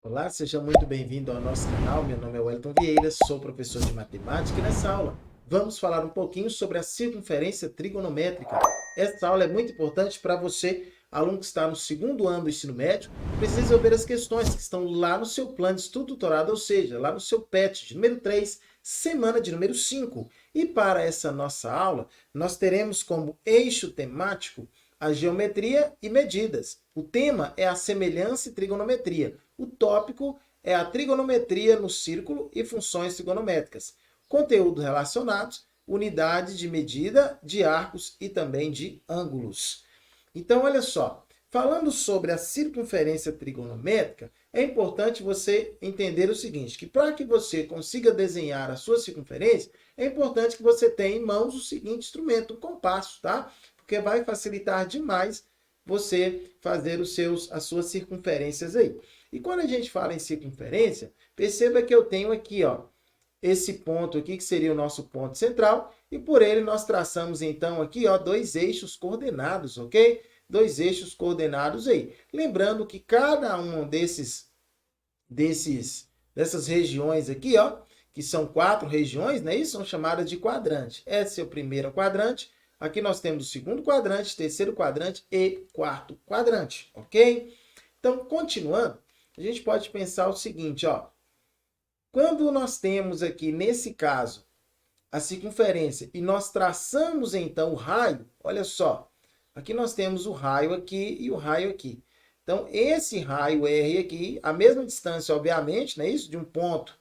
Olá, seja muito bem-vindo ao nosso canal. Meu nome é Wellington Vieira, sou professor de matemática e nessa aula vamos falar um pouquinho sobre a circunferência trigonométrica. Essa aula é muito importante para você, aluno que está no segundo ano do ensino médio, precisa resolver as questões que estão lá no seu plano de estudo doutorado, ou seja, lá no seu PET de número 3, semana de número 5. E para essa nossa aula, nós teremos como eixo temático a geometria e medidas. O tema é a semelhança e trigonometria. O tópico é a trigonometria no círculo e funções trigonométricas. Conteúdos relacionados, unidade de medida de arcos e também de ângulos. Então, olha só, falando sobre a circunferência trigonométrica, é importante você entender o seguinte, que para que você consiga desenhar a sua circunferência, é importante que você tenha em mãos o seguinte instrumento, o compasso, tá? Porque vai facilitar demais você fazer as suas circunferências aí. E quando a gente fala em circunferência, perceba que eu tenho aqui, ó, esse ponto aqui, que seria o nosso ponto central, e por ele nós traçamos então aqui, ó, dois eixos coordenados, ok? Dois eixos coordenados aí. Lembrando que cada um dessas regiões aqui, ó, que são 4 regiões, né? Isso são chamadas de quadrante. Esse é o primeiro quadrante. Aqui nós temos o segundo quadrante, terceiro quadrante e quarto quadrante, ok? Então, continuando, a gente pode pensar o seguinte, ó. Quando nós temos aqui, nesse caso, a circunferência e nós traçamos então o raio, olha só, aqui nós temos o raio aqui e o raio aqui. Então, esse raio R aqui, a mesma distância, obviamente, não é isso? De um ponto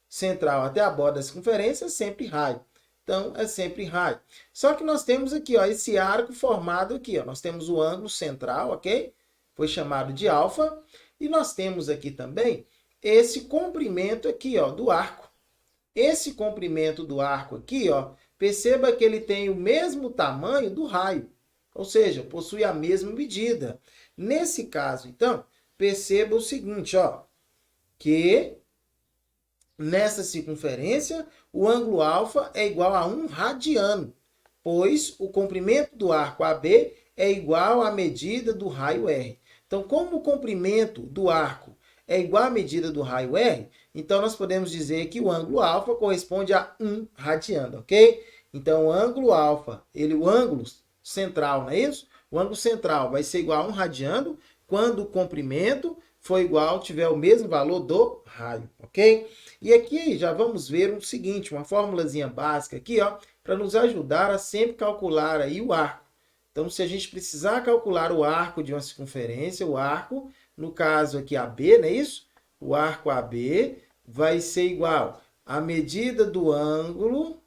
central até a borda da circunferência, é sempre raio. Então, é sempre raio. Só que nós temos aqui, ó, esse arco formado aqui, ó. Nós temos o ângulo central, ok? Foi chamado de alfa. E nós temos aqui também esse comprimento aqui, ó, do arco. Esse comprimento do arco aqui, ó, perceba que ele tem o mesmo tamanho do raio. Ou seja, possui a mesma medida. Nesse caso, então, perceba o seguinte, ó, que nessa circunferência, o ângulo alfa é igual a 1 radiano, pois o comprimento do arco AB é igual à medida do raio R. Então, como o comprimento do arco é igual à medida do raio R, então nós podemos dizer que o ângulo alfa corresponde a 1 radiano, ok? Então, o ângulo alfa, o ângulo central, não é isso? O ângulo central vai ser igual a 1 radiano quando o comprimento for igual, tiver o mesmo valor do raio, ok? E aqui já vamos ver o seguinte, uma formulazinha básica aqui, ó, para nos ajudar a sempre calcular aí o arco. Então, se a gente precisar calcular o arco de uma circunferência, o arco, no caso aqui AB, não é isso? O arco AB vai ser igual à medida do ângulo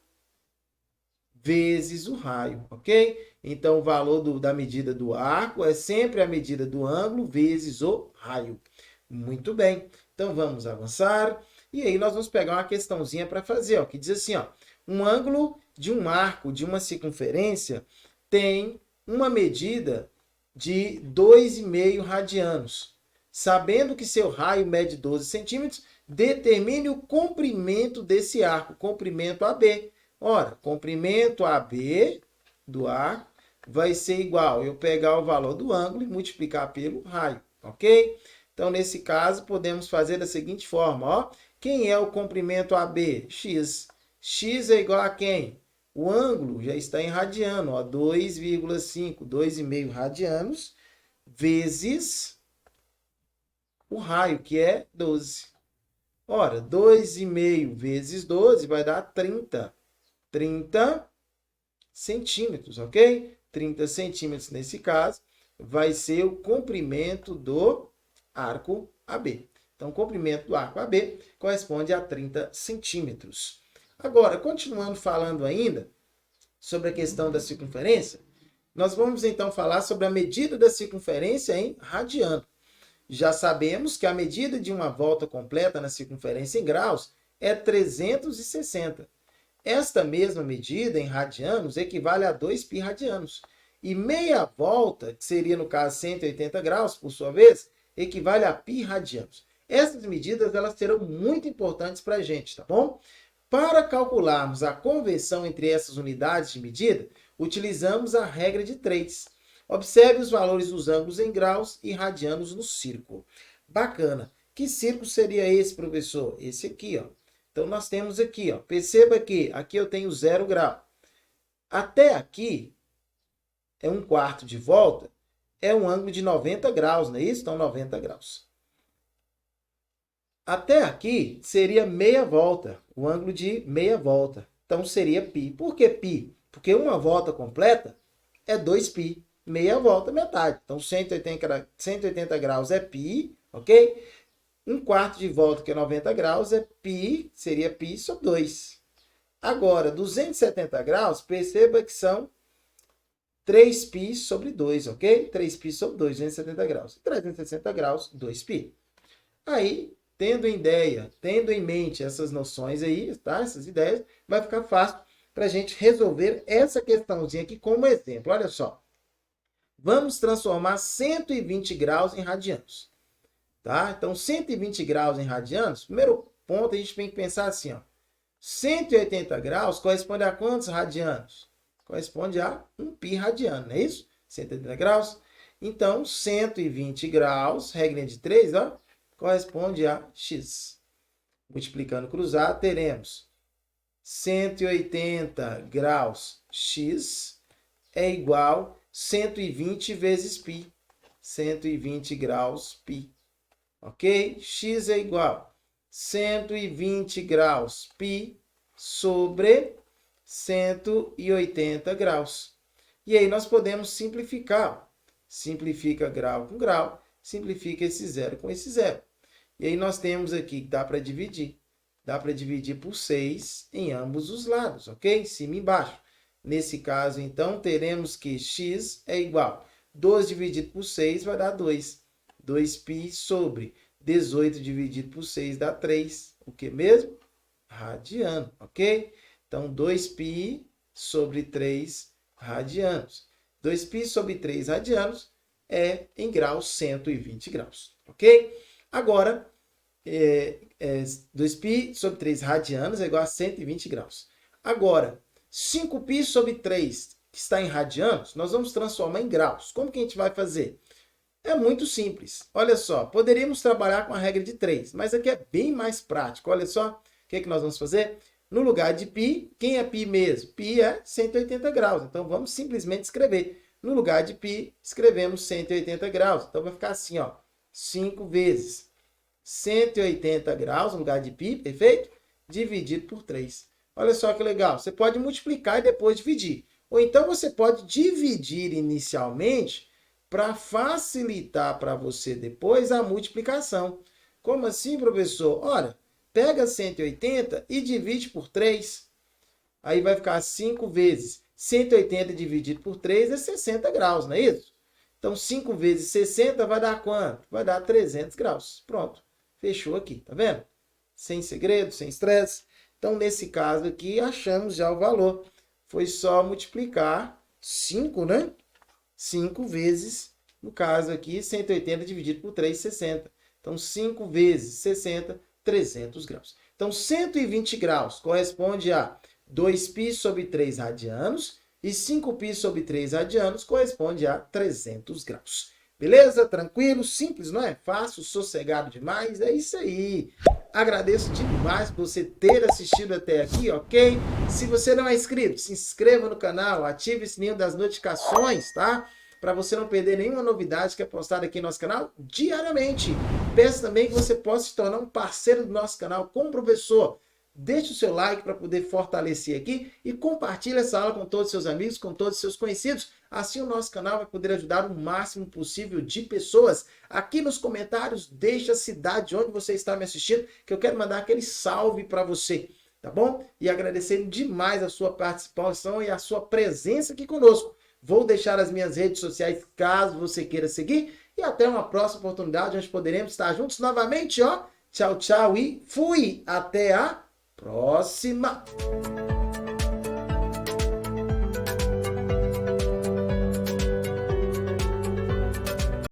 vezes o raio, ok? Então, o valor da medida do arco é sempre a medida do ângulo vezes o raio. Muito bem. Então, vamos avançar. E aí, nós vamos pegar uma questãozinha para fazer, ó, que diz assim, ó, um ângulo de um arco de uma circunferência tem uma medida de 2,5 radianos. Sabendo que seu raio mede 12 centímetros, determine o comprimento desse arco, comprimento AB. Ora, comprimento AB do arco vai ser igual eu pegar o valor do ângulo e multiplicar pelo raio, ok? Então, nesse caso, podemos fazer da seguinte forma, ó. Quem é o comprimento AB? X. X é igual a quem? O ângulo já está em radiano, ó, 2,5, 2,5 radianos, vezes o raio, que é 12. Ora, 2,5 vezes 12 vai dar 30. 30 centímetros, ok? 30 centímetros nesse caso vai ser o comprimento do arco AB. Então, o comprimento do arco AB corresponde a 30 centímetros. Agora, continuando falando ainda sobre a questão da circunferência, nós vamos então falar sobre a medida da circunferência em radiano. Já sabemos que a medida de uma volta completa na circunferência em graus é 360. Esta mesma medida em radianos equivale a 2π radianos. E meia volta, que seria no caso 180 graus, por sua vez, equivale a π radianos. Essas medidas elas serão muito importantes para a gente, tá bom? Para calcularmos a conversão entre essas unidades de medida, utilizamos a regra de 3. Observe os valores dos ângulos em graus e radianos no círculo. Bacana. Que círculo seria esse, professor? Esse aqui, ó. Então, nós temos aqui, ó. Perceba que aqui eu tenho 0 grau. Até aqui é 1/4 de volta. É um ângulo de 90 graus, não é isso? Então, 90 graus. Até aqui seria meia volta, o ângulo de meia volta. Então, seria π. Por que π? Porque uma volta completa é 2π. Meia volta, metade. Então, 180 graus é π, ok? 1/4 de volta, que é 90 graus, é π, seria π sobre 2. Agora, 270 graus, perceba que são 3π sobre 2, ok? 3π sobre 2, 270 graus. 360 graus, 2π. Aí, tendo em mente essas noções aí, tá? Essas ideias, vai ficar fácil para a gente resolver essa questãozinha aqui como exemplo. Olha só. Vamos transformar 120 graus em radianos. Tá? Então, 120 graus em radianos, primeiro ponto, a gente tem que pensar assim, ó. 180 graus corresponde a quantos radianos? Corresponde a 1π radiano, não é isso? 180 graus. Então, 120 graus, regra de 3, ó, corresponde a x. Multiplicando cruzado, teremos 180 graus x é igual a 120 vezes π. 120 graus π. Ok? X é igual a 120 graus π sobre 180 graus. E aí nós podemos simplificar. Simplifica grau com grau, simplifica esse zero com esse zero. E aí nós temos aqui que dá para dividir. Dá para dividir por 6 em ambos os lados, ok? Em cima e embaixo. Nesse caso, então, teremos que x é igual a 12 dividido por 6 vai dar 2. 2π sobre 18 dividido por 6 dá 3. O que mesmo? Radiano, ok? Então, 2π sobre 3 radianos. 2π sobre 3 radianos é em graus 120 graus, ok? Agora, 2π sobre 3 radianos é igual a 120 graus. Agora, 5π sobre 3, que está em radianos, nós vamos transformar em graus. Como que a gente vai fazer? É muito simples. Olha só, poderíamos trabalhar com a regra de 3, mas aqui é bem mais prático. Olha só, o que é que nós vamos fazer? No lugar de π, quem é π mesmo? Π é 180 graus. Então, vamos simplesmente escrever. No lugar de π, escrevemos 180 graus. Então, vai ficar assim, ó, 5 vezes 180 graus, no lugar de π, perfeito? Dividido por 3. Olha só que legal. Você pode multiplicar e depois dividir. Ou então, você pode dividir inicialmente para facilitar para você depois a multiplicação. Como assim, professor? Ora, pega 180 e divide por 3. Aí vai ficar 5 vezes 180 dividido por 3 é 60 graus, não é isso? Então, 5 vezes 60 vai dar quanto? Vai dar 300 graus. Pronto. Fechou aqui, tá vendo? Sem segredo, sem estresse. Então, nesse caso aqui, achamos já o valor. Foi só multiplicar 5, né? 5 vezes, no caso aqui, 180 dividido por 3, 60. Então, 5 vezes 60, 300 graus. Então, 120 graus corresponde a 2π sobre 3 radianos e 5π sobre 3 radianos corresponde a 300 graus. Beleza? Tranquilo? Simples, não é? Fácil, sossegado demais? É isso aí. Agradeço demais por você ter assistido até aqui, ok? Se você não é inscrito, se inscreva no canal, ative o sininho das notificações, tá? Para você não perder nenhuma novidade que é postada aqui no nosso canal diariamente. Peço também que você possa se tornar um parceiro do nosso canal como professor. Deixe o seu like para poder fortalecer aqui e compartilhe essa aula com todos os seus amigos, com todos os seus conhecidos. Assim o nosso canal vai poder ajudar o máximo possível de pessoas. Aqui nos comentários, deixe a cidade onde você está me assistindo, que eu quero mandar aquele salve para você, tá bom? E agradecer demais a sua participação e a sua presença aqui conosco. Vou deixar as minhas redes sociais caso você queira seguir. E até uma próxima oportunidade, onde poderemos estar juntos novamente, ó. Tchau, tchau e fui! Até a próxima!